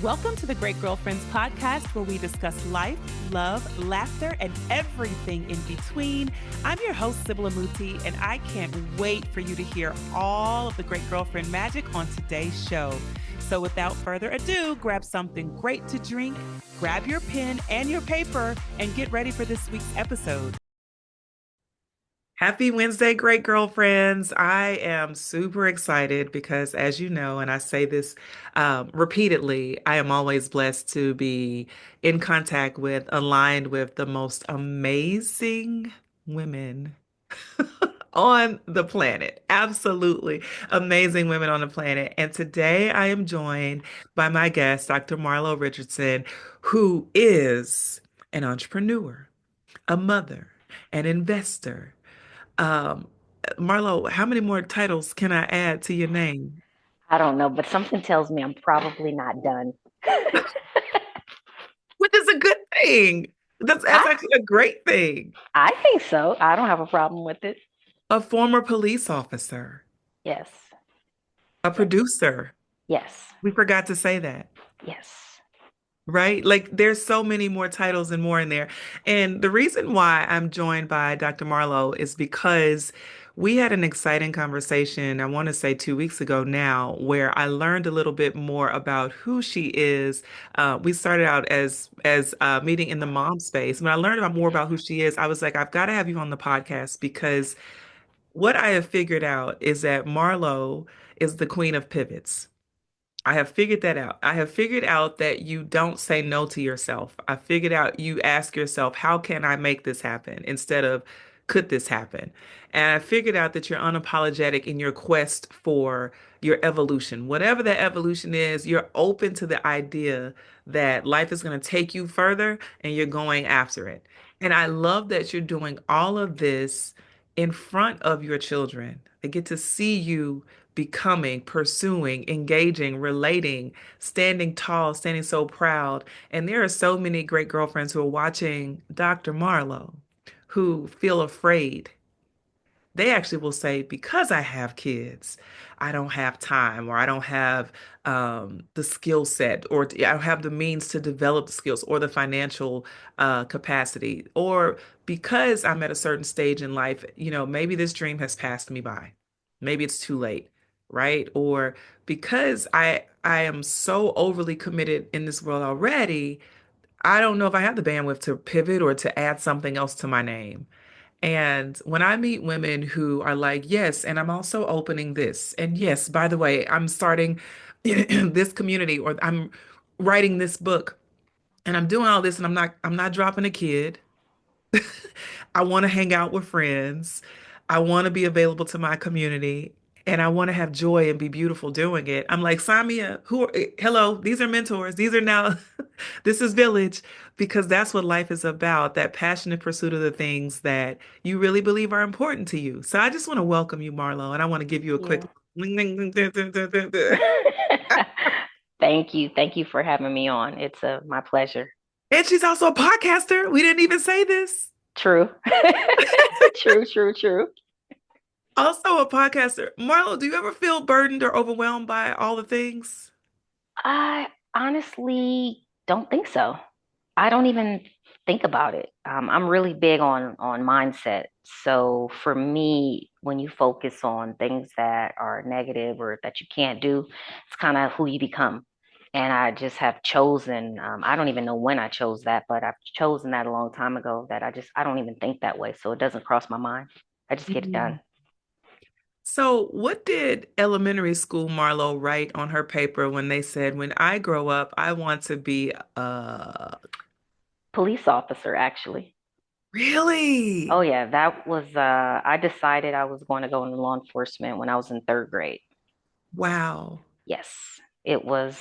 Welcome to the Great Girlfriends podcast, where we discuss life, love, laughter, and everything in between. I'm your host, Sybil Amuti, and I can't wait for you to hear all of the Great Girlfriend magic on today's show. So without further ado, grab something great to drink, grab your pen and your paper, and get ready for this week's episode. Happy Wednesday, great girlfriends. I am super excited because, as you know, and I say this repeatedly, I am always blessed to be in contact with, aligned with the most amazing women on the planet. Absolutely amazing women on the planet. And today I am joined by my guest, Dr. Marlo Richardson, who is an entrepreneur, a mother, an investor. um, Marlo, how many more titles can I add to your name? I don't know, but something tells me I'm probably not done. Which is a good thing. That's I actually a great thing. I think so. I don't have a problem with it. A former police officer, Yes. a Yes. producer. Yes. We forgot to say that. Yes. Right? Like there's so many more titles and more in there. And the reason why I'm joined by Dr. Marlowe is because we had an exciting conversation, I want to say 2 weeks ago now, where I learned a little bit more about who she is. We started out as meeting in the mom space. When I learned about more about who she is, I was like, I've got to have you on the podcast because what I have figured out is that Marlowe is the queen of pivots. I have figured that out. I have figured out that you don't say no to yourself. I figured out you ask yourself, how can I make this happen instead of could this happen? And I figured out that you're unapologetic in your quest for your evolution. Whatever that evolution is, you're open to the idea that life is going to take you further and you're going after it. And I love that you're doing all of this in front of your children. They get to see you becoming, pursuing, engaging, relating, standing tall, standing so proud. And there are so many great girlfriends who are watching Dr. Marlowe who feel afraid. They actually will say, because I have kids, I don't have time, or I don't have the skill set, or I don't have the means to develop the skills or the financial capacity, or because I'm at a certain stage in life, maybe this dream has passed me by. Maybe it's too late, right? Or because I am so overly committed in this world already, I don't know if I have the bandwidth to pivot or to add something else to my name. And when I meet women who are like, yes, and I'm also opening this, and yes, by the way, I'm starting this community, or I'm writing this book, and I'm doing all this, and I'm not dropping a kid. I want to hang out with friends. I want to be available to my community, and I want to have joy and be beautiful doing it. I'm like, Samia, hello, these are mentors. These are now, this is village, because that's what life is about, that passionate pursuit of the things that you really believe are important to you. So I just want to welcome you, Marlo, and I want to give you a quick. Yeah. Thank you. Thank you for having me on. It's my pleasure. And she's also a podcaster. We didn't even say this. True. True, true, true. Also a podcaster. Marlo, do you ever feel burdened or overwhelmed by all the things? I honestly don't think so. I don't even think about it. I'm really big on mindset. So for me, when you focus on things that are negative or that you can't do, it's kind of who you become. And I just have chosen, I don't even know when I chose that, but I've chosen that a long time ago that I don't even think that way. So it doesn't cross my mind. I just get it Mhm. done. So, what did elementary school Marlo write on her paper when they said, when I grow up, I want to be Police officer, actually. Oh really? yeah, that was I decided I was going to go into law enforcement when I was in third grade. Wow. Yes, it was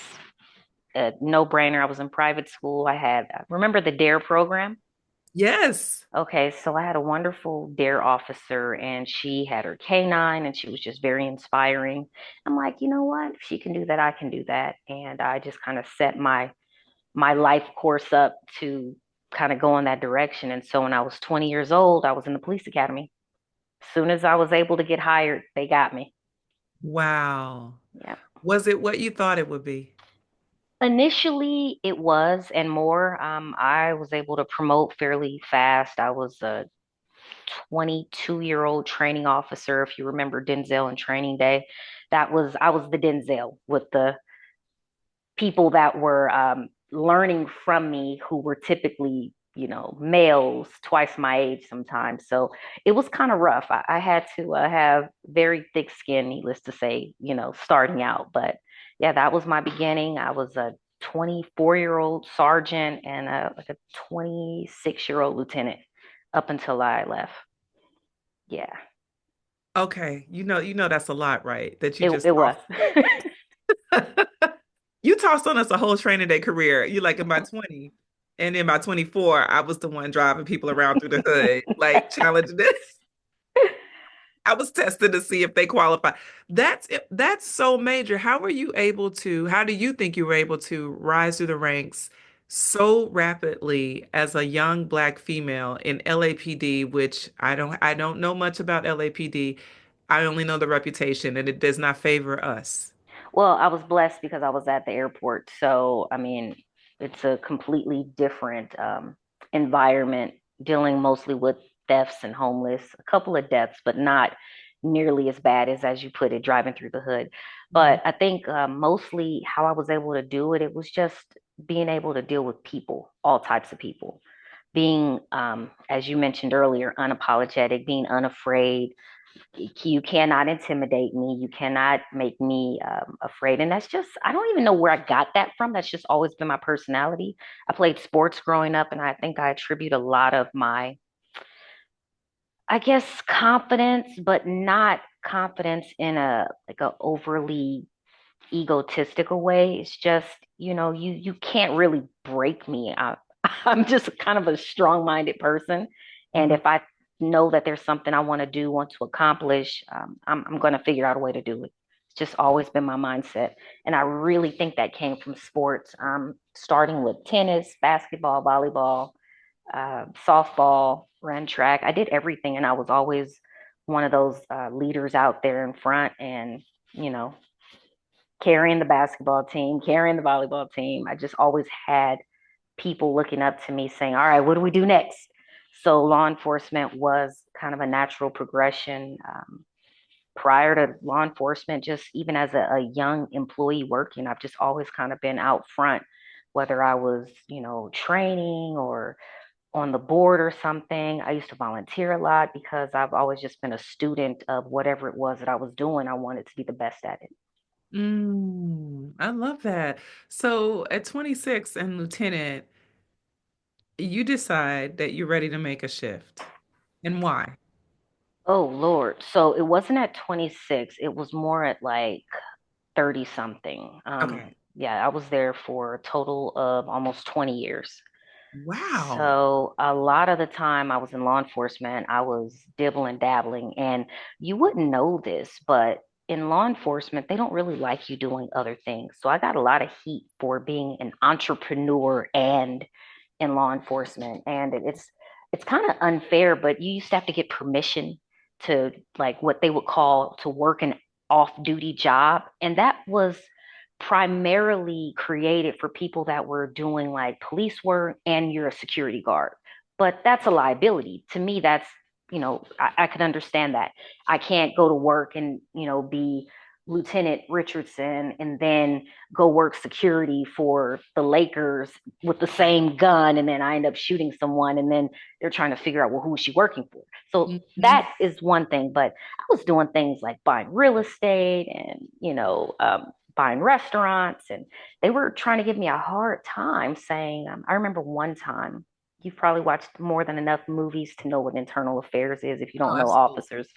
a no-brainer. I was in private school. I had remember the DARE program? Yes. Okay, so I had a wonderful DARE officer and she had her K-9 and she was just very inspiring. I'm like, you know what? If she can do that, I can do that. And I just kind of set my life course up to kind of go in that direction. And so when I was 20 years old, I was in the police academy. As soon as I was able to get hired, they got me. Wow. Yeah. Was it what you thought it would be? Initially, it was and more. I was able to promote fairly fast. I was a 22-year-old training officer. If you remember Denzel in Training Day, I was the Denzel with the people that were learning from me who were typically, males twice my age sometimes. So it was kind of rough. I had to have very thick skin, needless to say, starting out. But yeah, that was my beginning. I was a 24-year-old sergeant and like a 26-year-old lieutenant up until I left. Yeah, Okay, you know that's a lot, right? That you it, just it was. tossed. You tossed on us a whole training day career. You like in my 20, and in my 24, I was the one driving people around through the hood, like challenging this. I was testing to see if they qualify. That's so major. How do you think you were able to rise through the ranks so rapidly as a young black female in LAPD, which I don't know much about LAPD. I only know the reputation and it does not favor us. Well, I was blessed because I was at the airport. So, I mean, it's a completely different environment, dealing mostly with thefts and homeless, a couple of deaths, but not nearly as bad as you put it, driving through the hood. Mhm. But I think mostly how I was able to do it, it was just being able to deal with people, all types of people, being, as you mentioned earlier, unapologetic, being unafraid. You cannot intimidate me. You cannot make me afraid. And that's just, I don't even know where I got that from. That's just always been my personality. I played sports growing up, and I think I attribute a lot of my, I guess, confidence, but not confidence in a like a overly egotistical way. It's just, you can't really break me. I'm just kind of a strong-minded person, and Mhm. if I know that there's something I want to do, want to accomplish, I'm going to figure out a way to do it. It's just always been my mindset, and I really think that came from sports, starting with tennis, basketball, volleyball, softball, ran track. I did everything, and I was always one of those leaders out there in front, and you know carrying the basketball team, carrying the volleyball team. I just always had people looking up to me saying, all right, what do we do next? So law enforcement was kind of a natural progression. Prior to law enforcement, just even as a young employee working, I've just always kind of been out front, whether I was, training or on the board or something. I used to volunteer a lot because I've always just been a student of whatever it was that I was doing. I wanted to be the best at it. I love that. So at 26 and lieutenant, you decide that you're ready to make a shift. And why? Oh Lord. So it wasn't at 26. It was more at like 30 something. Okay. Yeah, I was there for a total of almost 20 years. Wow. So a lot of the time I was in law enforcement, I was dibbling dabbling, and you wouldn't know this, but in law enforcement, they don't really like you doing other things. So I got a lot of heat for being an entrepreneur and in law enforcement. And it's kind of unfair, but you used to have to get permission to, like, what they would call to work an off-duty job. And that was primarily created for people that were doing like police work and you're a security guard. But that's a liability. To me, that's, I could understand that. I can't go to work and, be Lieutenant Richardson and then go work security for the Lakers with the Right. same gun, and then I end up shooting someone, and then they're trying to figure out, well, who is she working for? So Mhm. that is one thing. But I was doing things like buying real estate and buying restaurants, and they were trying to give me a hard time, saying, I remember one time, you've probably watched more than enough movies to know what internal affairs is if you Oh, don't know absolutely. officers,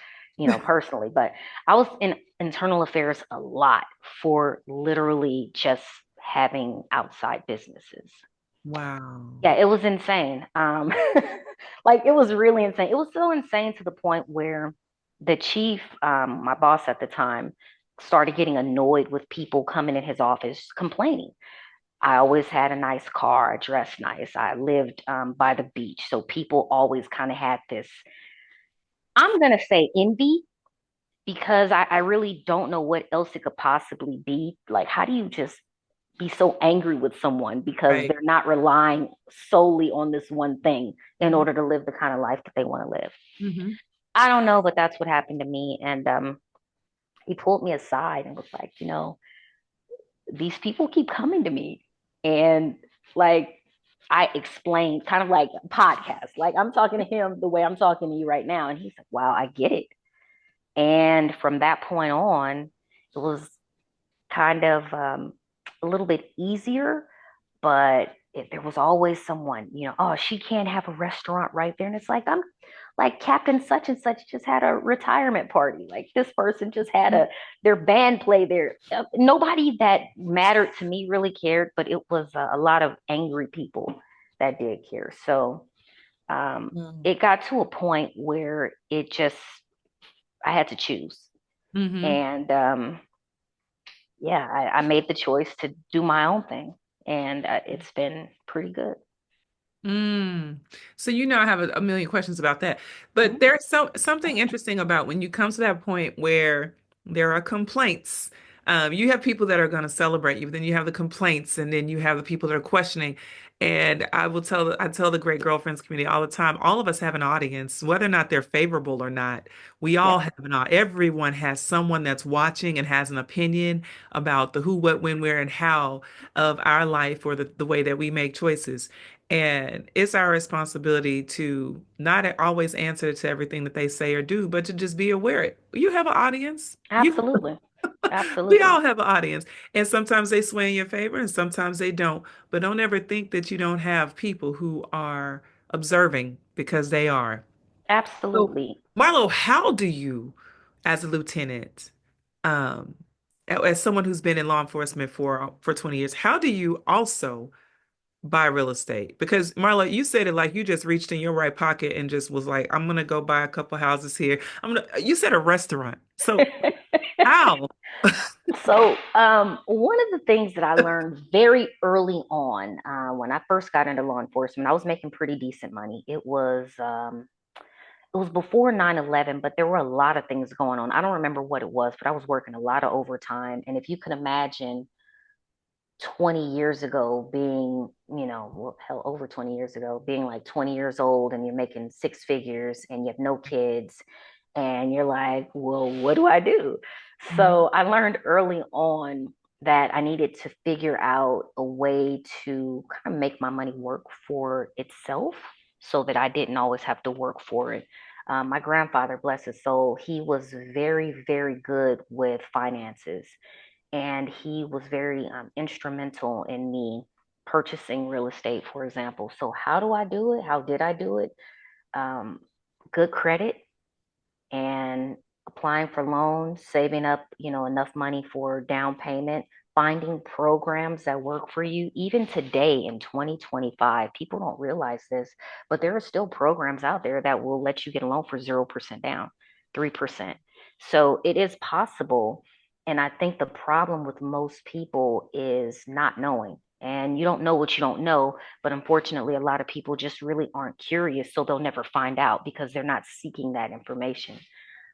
personally. But I was in internal affairs a lot for literally just having outside businesses. Wow. Yeah, it was insane. Like, it was really insane. It was so insane to the point where the chief, my boss at the time, started getting annoyed with people coming in his office complaining. I always had a nice car. I dressed nice. I lived by the beach. So people always kind of had this, I'm going to say, envy, because I really don't know what else it could possibly be. Like, how do you just be so angry with someone because Right. they're not relying solely on this one thing in Mhm. order to live the kind of life that they want to live. Mhm. I don't know, but that's what happened to me. And he pulled me aside and was like, these people keep coming to me. And like, I explained kind of like podcast, like I'm talking to him the way I'm talking to you right now. And he's like, wow, I get it. And from that point on, it was kind of a little bit easier, but there was always someone, oh, she can't have a restaurant right there. And it's like, I'm like Captain such and such just had a retirement party. Like this person just had their band play there. Nobody that mattered to me really cared, but it was a lot of angry people that did care. So Mhm. it got to a point where I had to choose. Mhm. And yeah, I made the choice to do my own thing, and it's been pretty good. Mm. So I have a million questions about that. But Mhm. there's something interesting about when you come to that point where there are complaints. You have people that are going to celebrate you, but then you have the complaints, and then you have the people that are questioning. And I tell the great girlfriends community all the time, all of us have an audience, whether or not they're favorable or not. We all Yeah, have an audience. Everyone has someone that's watching and has an opinion about the who, what, when, where, and how of our life or the way that we make choices. And it's our responsibility to not always answer to everything that they say or do, but to just be aware. You have an audience. absolutely, We absolutely, all have an audience. And sometimes they sway in your favor and sometimes they don't. But don't ever think that you don't have people who are observing because they are. So, absolutely. Marlo, how do you, as a lieutenant, um, as someone who's been in law enforcement for 20 years, how do you also buy real estate? Because Marla, you said it like you just reached in your right pocket and just was like, I'm gonna go buy a couple houses here. You said a restaurant. So how? So, one of the things that I learned very early on, when I first got into law enforcement, I was making pretty decent money. It was before 9/11, but there were a lot of things going on. I don't remember what it was, but I was working a lot of overtime. And if you can imagine 20 years ago being, well, hell, over 20 years ago, being like 20 years old and you're making six figures and you have no kids and you're like, well, what do I do? Mhm. So I learned early on that I needed to figure out a way to kind of make my money work for itself so that I didn't always have to work for it. My grandfather, bless his soul, he was very, very good with finances, and he was very instrumental in me purchasing real estate, for example. So how do I do it? How did I do it? Um, Good credit and applying for loans, saving up, enough money for down payment, finding programs that work for you. Even today in 2025, people don't realize this, but there are still programs out there that will let you get a loan for 0% down, 3%. So it is possible. And I think the problem with most people is not knowing. And you don't know what you don't know, but unfortunately, a lot of people just really aren't curious, so they'll never find out because they're not seeking that information.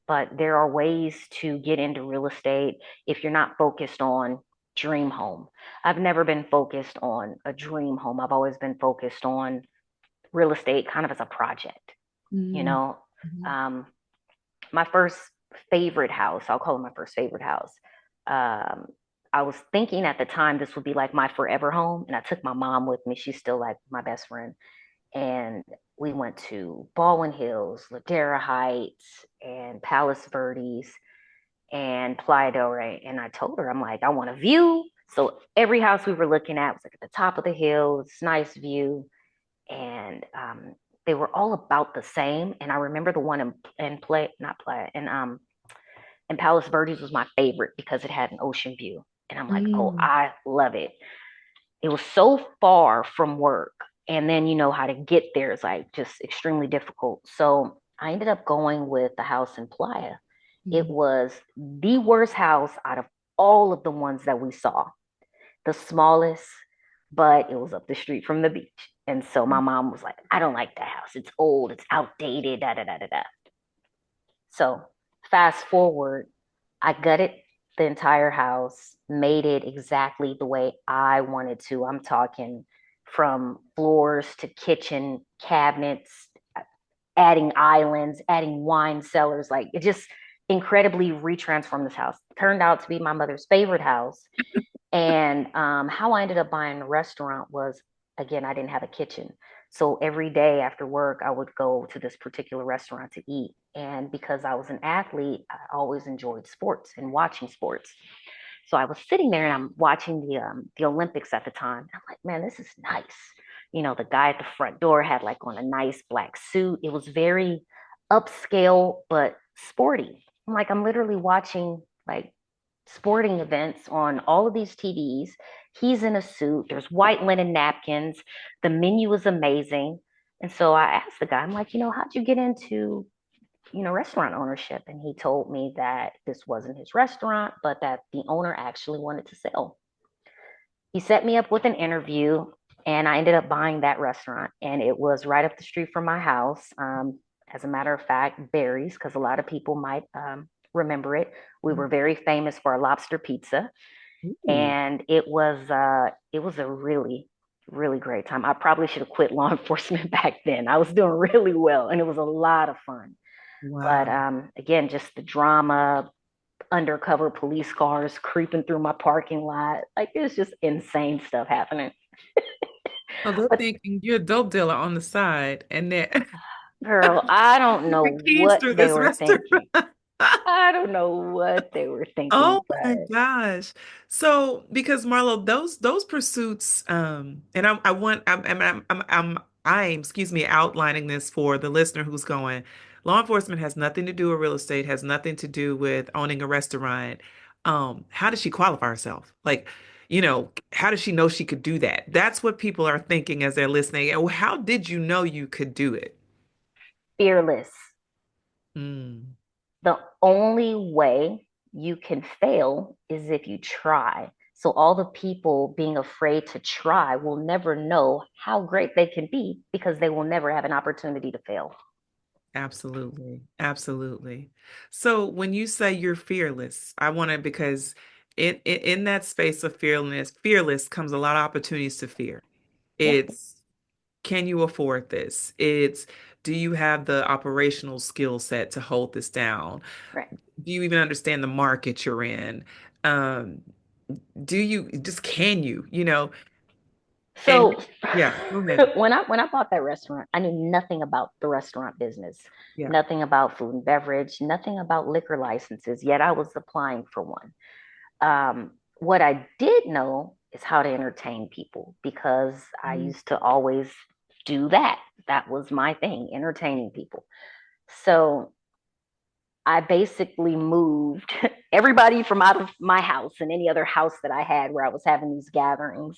But there are ways to get into real estate if you're not focused on dream home. I've never been focused on a dream home. I've always been focused on real estate kind of as a project, you Mhm. know. Um, my first favorite house, I'll call it my first favorite house. Um, I was thinking at the time this would be like my forever home, and I took my mom with me. She's still like my best friend, and we went to Baldwin Hills, Ladera Heights, and Palos Verdes and Playa del Rey. And I told her, I'm like, I want a view. So every house we were looking at was like at the top of the hill, it's nice view, and they were all about the same. And I remember the one in play, not Playa, and Palos Verdes was my favorite because it had an ocean view. And I'm like, oh, Mhm. I love it. It was so far from work, and then how to get there is like just extremely difficult. So I ended up going with the house in Playa. It Mhm. was the worst house out of all of the ones that we saw, the smallest, but it was up the street from the beach. And so my mom was like, I don't like that house, it's old, it's outdated, da da da da da. So fast forward, I gutted the entire house, made it exactly the way I wanted to. I'm talking from floors to kitchen cabinets, adding islands, adding wine cellars. Like it just incredibly retransformed this house. Turned out to be my mother's favorite house. And how I ended up buying a restaurant was, again, I didn't have a kitchen. So every day after work, I would go to this particular restaurant to eat. And because I was an athlete, I always enjoyed sports and watching sports. So I was sitting there and I'm watching the Olympics at the time. I'm like, man, this is nice. You know, the guy at the front door had like on a nice black suit. It was very upscale but sporty. I'm like, I'm literally watching like sporting events on all of these TVs. He's in a suit. There's white linen napkins. The menu is amazing. And so I asked the guy, I'm like, how'd you get into restaurant ownership? And he told me that this wasn't his restaurant, but that the owner actually wanted to sell. He set me up with an interview, and I ended up buying that restaurant. And it was right up the street from my house. As a matter of fact, Barry's, because a lot of people might remember it. We were very famous for our lobster pizza, Ooh, and it was a really really great time. I probably should have quit law enforcement back then. I was doing really well, and it was a lot of fun. But wow. again, just the drama, undercover police cars creeping through my parking lot. Like it's just insane stuff happening. Oh, they're But thinking you're a dope dealer on the side, and they're girl, I don't know the keys what through they this were restaurant. thinking. I don't know what they were thinking, Oh but my gosh. So because Marlo, those pursuits, and I want excuse me, outlining this for the listener who's going, law enforcement has nothing to do with real estate, has nothing to do with owning a restaurant. How does she qualify herself? Like, how does she know she could do that? That's what people are thinking as they're listening. Oh, how did you know you could do it? fearless. Mm, The only way you can fail is if you try. So all the people being afraid to try will never know how great they can be because they will never have an opportunity to fail. absolutely. Absolutely. So when you say you're fearless, I want to, because in that space of fearless comes a lot of opportunities to fear. Yeah, It's, can you afford this? It's, do you have the operational skill set to hold this down? right. Do you even understand the market you're in? Um, do you just, can you, and So yeah, go ahead. when I bought that restaurant, I knew nothing about the restaurant business, Yeah. nothing about food and beverage, nothing about liquor licenses, yet I was applying for one. What I did know is how to entertain people because I Mm, used to always do that. That was my thing, entertaining people. So I basically moved everybody from out of my house and any other house that I had where I was having these gatherings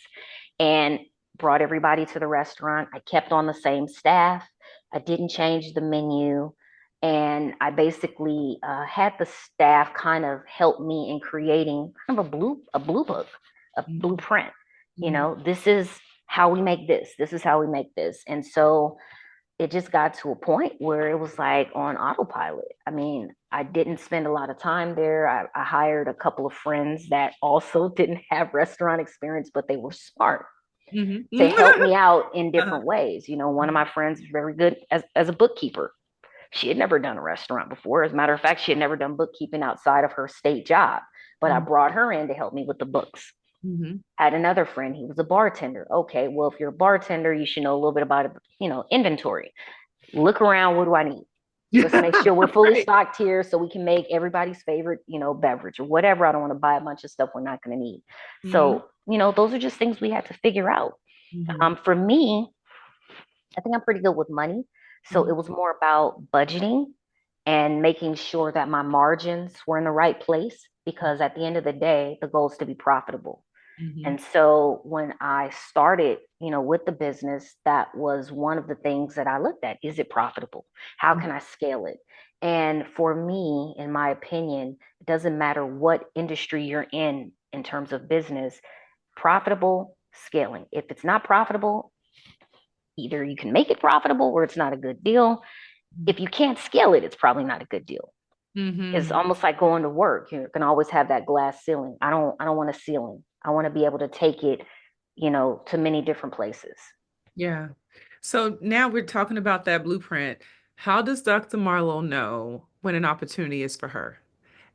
and brought everybody to the restaurant. I kept on the same staff. I didn't change the menu. And I basically had the staff kind of help me in creating kind of a blue book, a mhm, blueprint. mhm, This is how we make this. This is how we make this. And so it just got to a point where it was like on autopilot. I mean, I didn't spend a lot of time there. I hired a couple of friends that also didn't have restaurant experience, but they were smart mhm. to help me out in Uh, different ways. One of my friends is very good as a bookkeeper. She had never done a restaurant before. As a matter of fact, she had never done bookkeeping outside of her state job, but I mhm, brought her in to help me with the books. mhm. Had another friend, he was a bartender. Okay, well, if you're a bartender, you should know a little bit about, inventory. Look around, what do I need? Let's make Yeah, sure we're fully right. stocked here so we can make everybody's favorite, beverage or whatever. I don't want to buy a bunch of stuff we're not going to need. Mhm, So, those are just things we had to figure out. mhm, For me, I think I'm pretty good with money. So mhm, it was more about budgeting and making sure that my margins were in the right place because at the end of the day, the goal is to be profitable. mhm, And so when I started, with the business, that was one of the things that I looked at. Is it profitable? How mhm. can I scale it? And for me, in my opinion, it doesn't matter what industry you're in terms of business, profitable scaling. If it's not profitable, either you can make it profitable or it's not a good deal. If you can't scale it, it's probably not a good deal. It's Mm-hmm. almost like going to work. You can always have that glass ceiling. I don't want a ceiling. I want to be able to take it, to many different places. Yeah. So now we're talking about that blueprint. How does Dr. Marlowe know when an opportunity is for her?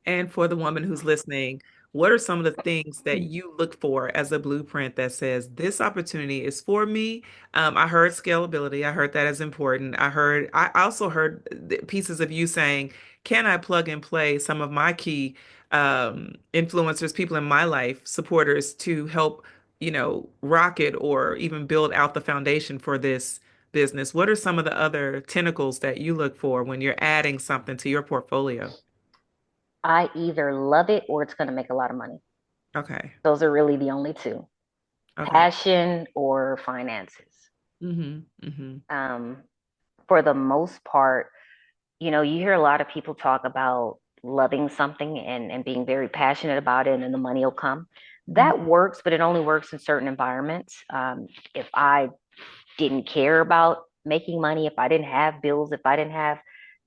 And for the woman who's listening, what are some of the things that you look for as a blueprint that says this opportunity is for me? I heard scalability. I heard that is important. I also heard pieces of you saying, can I plug and play some of my key influencers, people in my life, supporters to help, rocket or even build out the foundation for this business? What are some of the other tentacles that you look for when you're adding something to your portfolio? I either love it or it's going to make a lot of money. Okay. Those are really the only two, Okay. passion or finances. Mm-hmm. Mm-hmm. Um, for the most part, you hear a lot of people talk about loving something and being very passionate about it, and the money will come. That works, but it only works in certain environments. If I didn't care about making money, if I didn't have bills, if I didn't have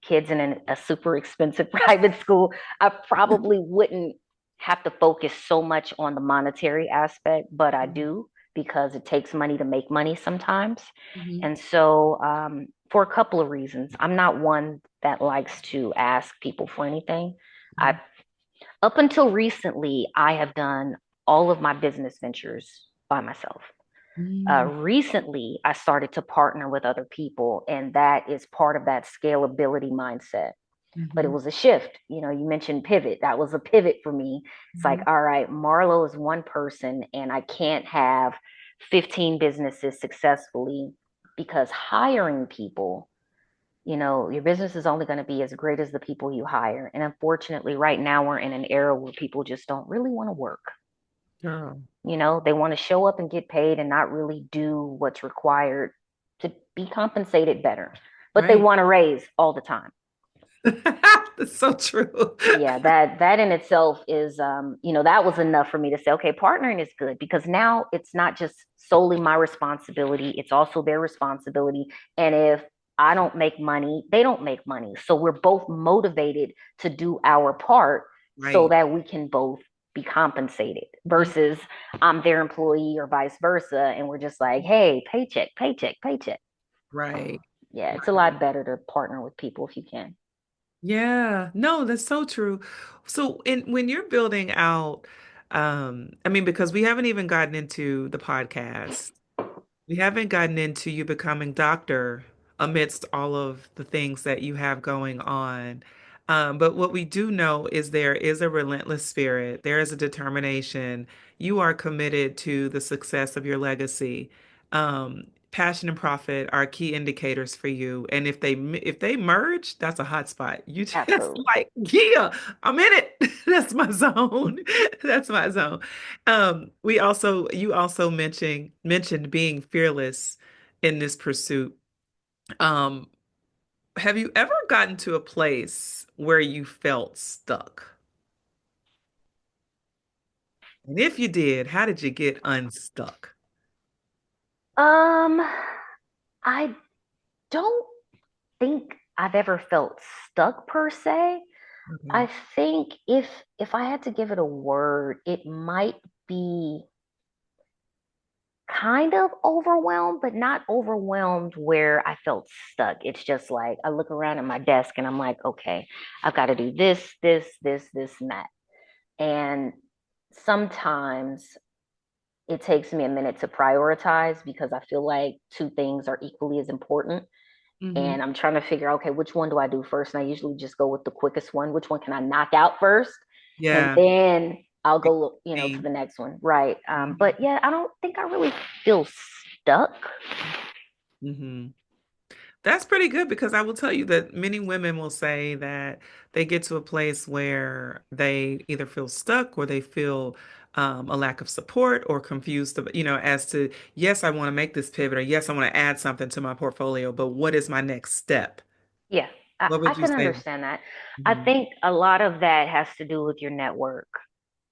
kids in a super expensive private school, I probably wouldn't have to focus so much on the monetary aspect, but I do because it takes money to make money sometimes. Mm-hmm. And so, for a couple of reasons, I'm not one that likes to ask people for anything. I, up until recently, I have done all of my business ventures by myself. Mm-hmm. Recently, I started to partner with other people, and that is part of that scalability mindset. But it Mm-hmm. was a shift. You mentioned pivot. That was a pivot for me. It's like, Mm-hmm. all right, Marlo is one person, and I can't have 15 businesses successfully because hiring people, your business is only going to be as great as the people you hire. And unfortunately, right now, we're in an era where people just don't really want to work. Girl. They want to show up and get paid and not really do what's required to be compensated better. But they Right. want to raise all the time. That's so true. Yeah, that in itself is that was enough for me to say, okay, partnering is good because now it's not just solely my responsibility, it's also their responsibility. And if I don't make money, they don't make money. So we're both motivated to do our part so Right. that we can both be compensated versus I'm their employee or vice versa. And we're just like, hey, paycheck, paycheck, paycheck. Right. Yeah, it's a Right. lot better to partner with people if you can. Yeah. No, that's so true. So when you're building out, I mean, because we haven't even gotten into the podcast. We haven't gotten into you becoming doctor amidst all of the things that you have going on. But what we do know is there is a relentless spirit, there is a determination. You are committed to the success of your legacy. Passion and profit are key indicators for you, and if they merge, that's a hot spot. You just Absolutely. like, yeah, I'm in it. That's my zone. That's my zone. You also mentioned being fearless in this pursuit. Um, have you ever gotten to a place where you felt stuck? And if you did, how did you get unstuck? Um, I don't think I've ever felt stuck per se. Okay. I think if I had to give it a word, it might be kind of overwhelmed, but not overwhelmed where I felt stuck. It's just like I look around at my desk and I'm like, okay, I've got to do this, this, and that. And sometimes it takes me a minute to prioritize because I feel like two things are equally as important. Hmm. And I'm trying to figure out, okay, which one do I do first? And I usually just go with the quickest one. Which one can I knock out first? And Yeah. then I'll go, to the Same. next one. Right. Mhm. But yeah, I don't think I really feel stuck. Mhm. That's pretty good because I will tell you that many women will say that they get to a place where they either feel stuck or they feel a lack of support or confused, as to, yes, I want to make this pivot or yes, I want to add something to my portfolio, but what is my next step? Yeah, I, What I would you can say? understand that. I Mhm. think a lot of that has to do with your network.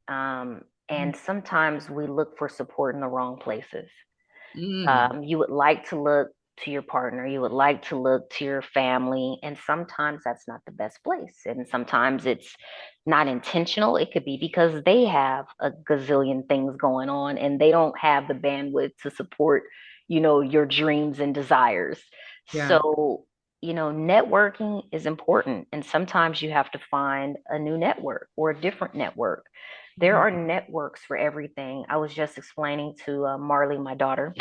Mhm. And sometimes we look for support in the wrong places. Mm. You would like to look to your partner. You would like to look to your family. And sometimes that's not the best place. And sometimes it's not intentional. It could be because they have a gazillion things going on and they don't have the bandwidth to support, your dreams and desires. Yeah. So, networking is important. And sometimes you have to find a new network or a different network. There Mhm. are networks for everything. I was just explaining to Marley, my daughter,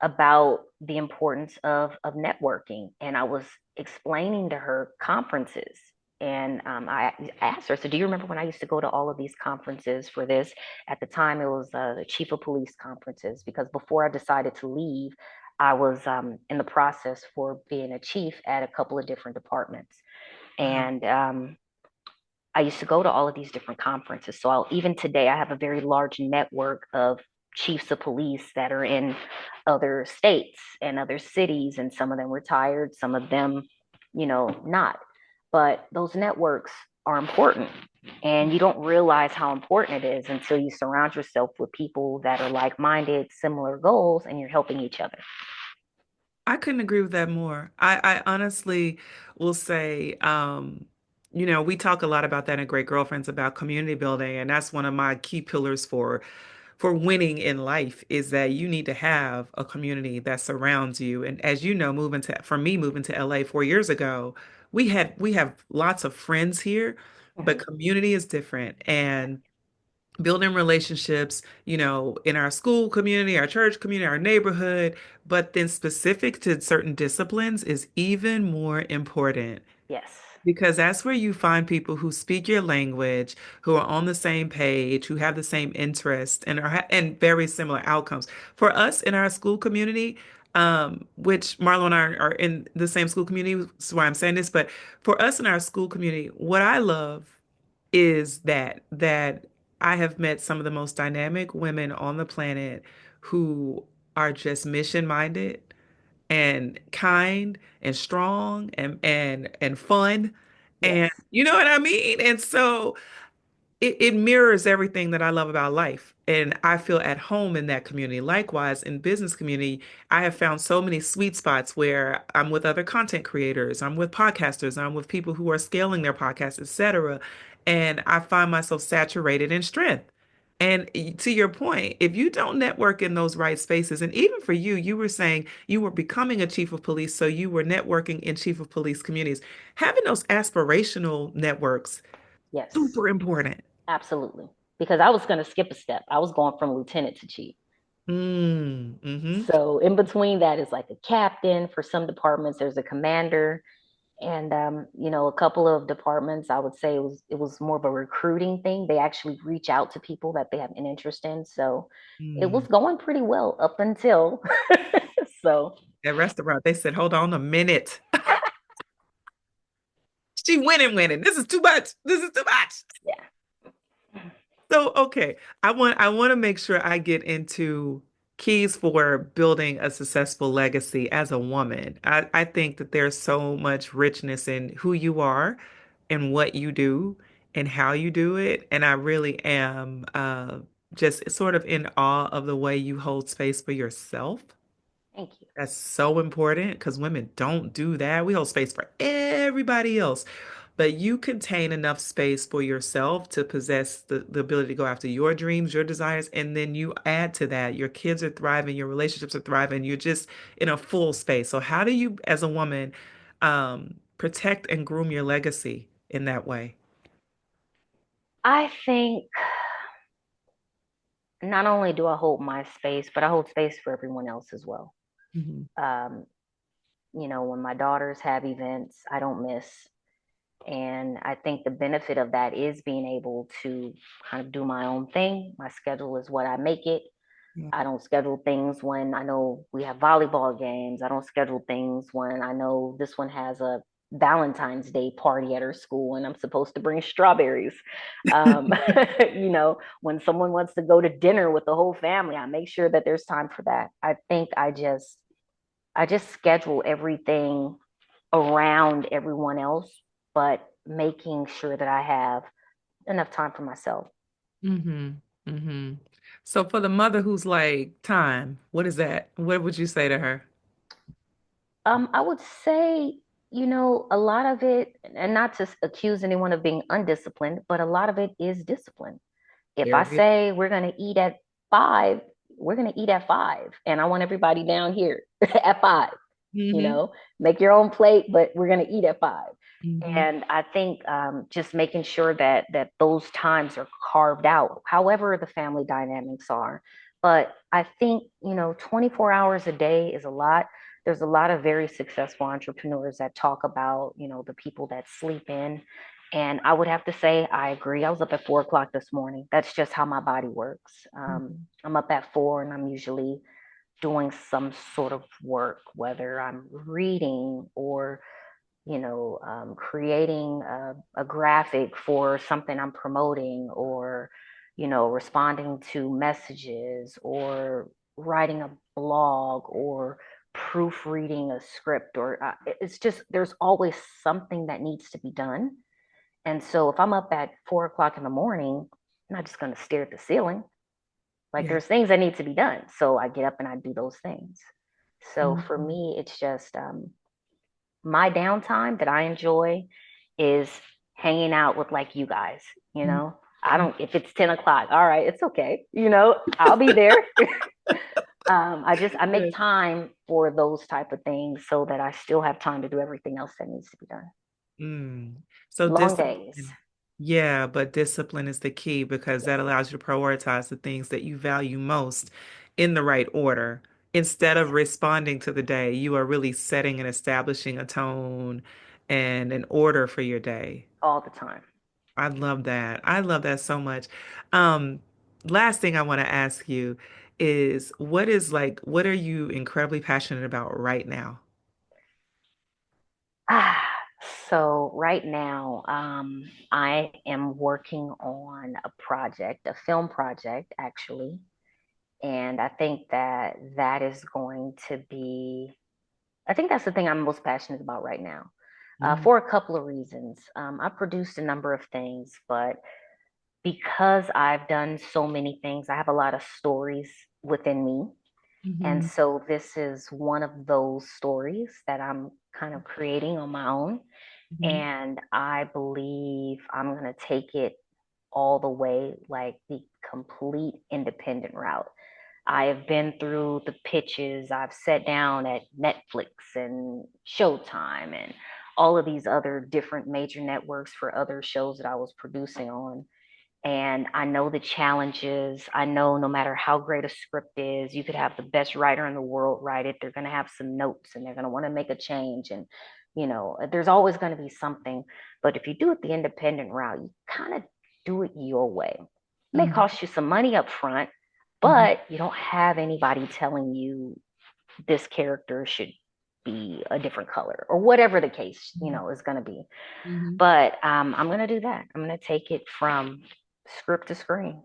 about the importance of networking. And I was explaining to her conferences. And I asked her, so do you remember when I used to go to all of these conferences for this? At the time, it was the chief of police conferences, because before I decided to leave, I was in the process for being a chief at a couple of different departments. Uh-huh. And I used to go to all of these different conferences. So even today, I have a very large network of chiefs of police that are in other states and other cities, and some of them retired, some of them, not. But those networks are important. And you don't realize how important it is until you surround yourself with people that are like minded, similar goals, and you're helping each other. I couldn't agree with that more. I honestly will say, we talk a lot about that in Great Girlfriends about community building, and that's one of my key pillars for winning in life is that you need to have a community that surrounds you. And as you know, moving to LA 4 years ago, we have lots of friends here, but Mhm. community is different. And building relationships, in our school community, our church community, our neighborhood, but then specific to certain disciplines is even more important Yes. because that's where you find people who speak your language, who are on the same page, who have the same interests and very similar outcomes. For us in our school community, which Marlo and I are in the same school community, that's why I'm saying this, but for us in our school community, what I love is that I have met some of the most dynamic women on the planet who are just mission minded and kind and strong and fun. Yes. And you know what I mean? And so it mirrors everything that I love about life. And I feel at home in that community. Likewise, in business community, I have found so many sweet spots where I'm with other content creators, I'm with podcasters, I'm with people who are scaling their podcasts, etc. And I find myself saturated in strength. And to your point, if you don't network in those right spaces, and even for you, you were saying you were becoming a chief of police, so you were networking in chief of police communities. Having those aspirational networks, Yes. super important. Absolutely. Because I was going to skip a step. I was going from lieutenant to chief. Mm-hmm. So in between that is like a captain. For some departments, there's a commander. And a couple of departments, I would say it was more of a recruiting thing. They actually reach out to people that they have an interest in. So it was Mm. going pretty well up until so That restaurant, they said, hold on a minute. She winning. This is too much. This is too much. yeah. So, okay, I want to make sure I get into keys for building a successful legacy as a woman. I think that there's so much richness in who you are and what you do and how you do it. And I really am just sort of in awe of the way you hold space for yourself. Thank you. That's so important because women don't do that. We hold space for everybody else, but you contain enough space for yourself to possess the ability to go after your dreams, your desires, and then you add to that. Your kids are thriving, your relationships are thriving, you're just in a full space. So, how do you, as a woman, protect and groom your legacy in that way? I think not only do I hold my space, but I hold space for everyone else as well. Mhm. Um, when my daughters have events, I don't miss. And I think the benefit of that is being able to kind of do my own thing. My schedule is what I make it. Yeah. I don't schedule things when I know we have volleyball games. I don't schedule things when I know this one has a Valentine's Day party at her school and I'm supposed to bring strawberries. Um, when someone wants to go to dinner with the whole family, I make sure that there's time for that. I think I just schedule everything around everyone else, but making sure that I have enough time for myself. Mm-hmm. Mm-hmm. So for the mother who's like, time, what is that? What would you say to her? I would say, a lot of it, and not to accuse anyone of being undisciplined, but a lot of it is discipline. If There I it is. say we're going to eat at 5, we're going to eat at 5. And I want everybody down here at 5, you Mm-hmm. know, make your own plate, but we're going to eat at 5. Mm-hmm. And I think just making sure that those times are carved out, however the family dynamics are. But I think, 24 hours a day is a lot. There's a lot of very successful entrepreneurs that talk about, the people that sleep in. And I would have to say, I agree. I was up at 4 o'clock this morning. That's just how my body works. Mm-hmm. I'm up at 4 and I'm usually doing some sort of work, whether I'm reading or creating a graphic for something I'm promoting, or, responding to messages, or writing a blog, or proofreading a script, or it's just, there's always something that needs to be done. And so if I'm up at 4 o'clock in the morning, I'm not just going to stare at the ceiling. Like, Yeah. there's things that need to be done. So I get up and I do those things. So for Mm-hmm. me, it's just my downtime that I enjoy is hanging out with like you guys, you know. I Mm-hmm. don't, if it's 10 o'clock, all right, it's okay. I'll be there. I make Good. time for those type of things so that I still have time to do everything else that needs to be done. Mm. So Long days. discipline, yeah, but discipline is the key because Yes. that allows you to prioritize the things that you value most in the right order. Instead Yes. of responding to the day, you are really setting and establishing a tone and an order for your day. All the time. I love that. I love that so much. Um, Last thing I want to ask you is what are you incredibly passionate about right now? Ah, so right now, I am working on a project, a film project, actually. And I think that is going to be, I think that's the thing I'm most passionate about right now, Mm-hmm. for a couple of reasons. I produced a number of things, but because I've done so many things, I have a lot of stories within me. And Mm-hmm. so this is one of those stories that I'm kind of creating on my own. And I believe I'm going to take it all the way, like the complete independent route. I have been through the pitches. I've sat down at Netflix and Showtime and all of these other different major networks for other shows that I was producing on. And I know the challenges. I know no matter how great a script is, you could have the best writer in the world write it. They're going to have some notes and they're going to want to make a change. And, there's always going to be something. But if you do it the independent route, you kind of do it your way. It may Mm-hmm. cost you some money up front, Mm-hmm. but you don't have anybody telling you this character should be a different color or whatever the case, is going to be. Mm-hmm. But I'm going to do that. I'm going to take it from script to screen.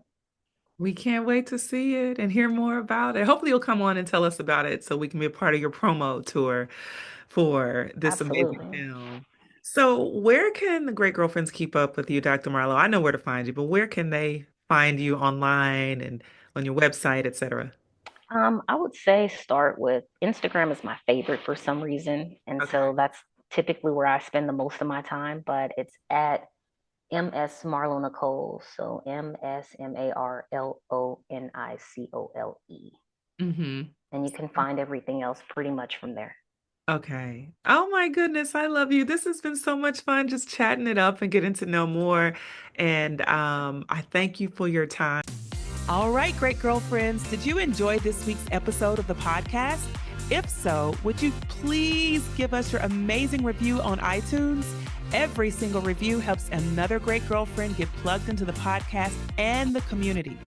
We can't wait to see it and hear more about it. Hopefully, you'll come on and tell us about it so we can be a part of your promo tour for this amazing Absolutely. film. So, where can the great girlfriends keep up with you, Dr. Marlowe? I know where to find you, but where can they find you online and on your website, etc.? I would say start with Instagram is my favorite for some reason. And Okay. so that's typically where I spend the most of my time, but it's at MS Marlo Nicole. So MSMarlonicole. Mm-hmm. And you can find everything else pretty much from there. Okay. Oh my goodness, I love you. This has been so much fun just chatting it up and getting to know more. And I thank you for your time. All right, great girlfriends. Did you enjoy this week's episode of the podcast? If so, would you please give us your amazing review on iTunes? Every single review helps another great girlfriend get plugged into the podcast and the community.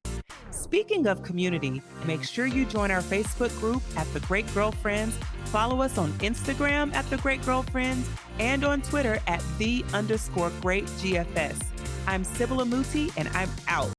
Speaking of community, make sure you join our Facebook group at The Great Girlfriends. Follow us on Instagram at The Great Girlfriends and on Twitter at _great GFS. I'm Sibylla Muti and I'm out.